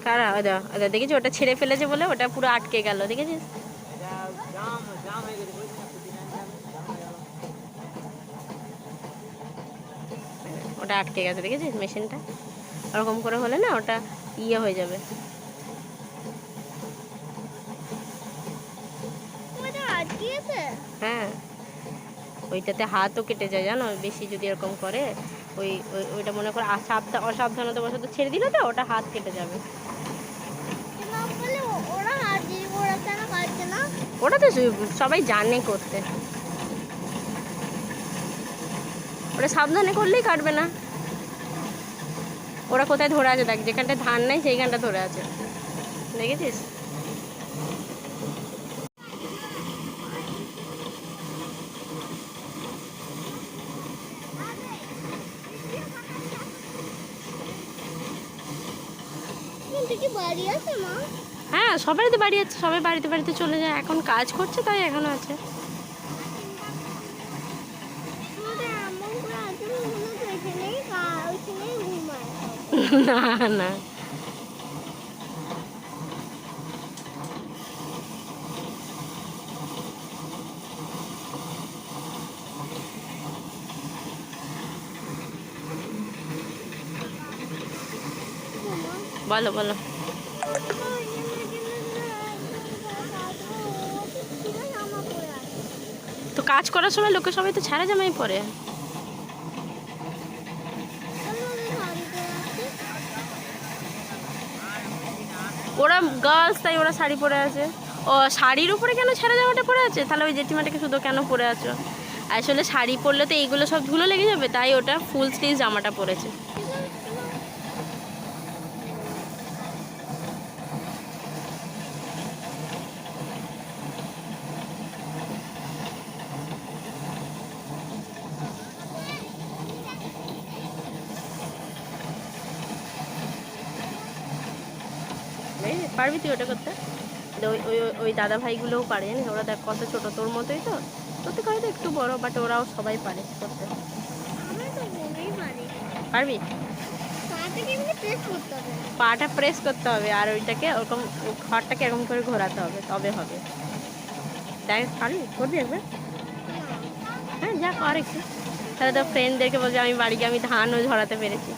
কারা ওদা ওদা দেখেছি, ওটা ছেড়ে ফেলেছে বলে ওটা পুরো আটকে গেল, দেখেছিস? ওটা আটকে গেছে, দেখেছিস মেশিনটা? ওরকম করে হলে না ওটা ইয়ে হয়ে যাবে। হ্যাঁ, ওইটাতে হাতও কেটে যায় জানো, বেশি যদি এরকম করে। ওইটা মনে করে অসাবধানতা বশত ছেড়ে দিলে তো ওটা হাত কেটে যাবে। ওটা তো সবাই জানে করতে, ওটা সাবধানে করলেই কাটবে না। ওরা কোথায় ধরে আছে দেখ, যেখানটায় ধান নাই সেইখানটা ধরে আছে, দেখেছিস? হ্যাঁ, সবাই তো বাড়ি আছে, সবাই বাড়িতে বাড়িতে চলে যায়, এখন কাজ করছে তাই এখনো আছে। না না, বলো বলো। তো কাজ করার সময় লোকের সবাই তো ছাড়া জামাই পরে। ওরা গার্লস তাই ওরা শাড়ি পরে আছে। ও শাড়ির উপরে কেন ছেঁড়া জামাটা পরে আছে? তাহলে ওই জেঠিমাটাকে শুধু কেন পরে আছো? আসলে শাড়ি পরলে তো এইগুলো সব ধুলো লেগে যাবে, তাই ওটা ফুল স্লিভ জামাটা পরেছে। পারবি তুই ওটা করতে? ওই ওই ওই দাদা ভাইগুলোও পারে জানিস, ওরা দেখ কত ছোট, তোর মতোই তো, তোর থেকে হয়তো একটু বড়, বাট ওরাও সবাই পারে করতে। পারবি? পাটা প্রেস করতে হবে আর ওইটাকে ওরকম ঘরটাকে এরকম করে ঘোরাতে হবে, তবে হবে। দেখ পারবি, করবি একবার? হ্যাঁ, যা কর একটু, তাহলে তো ফ্রেন্ডদেরকে বলছি আমি বাড়ি গিয়ে আমি ধানও ঝরাতে পেরেছি।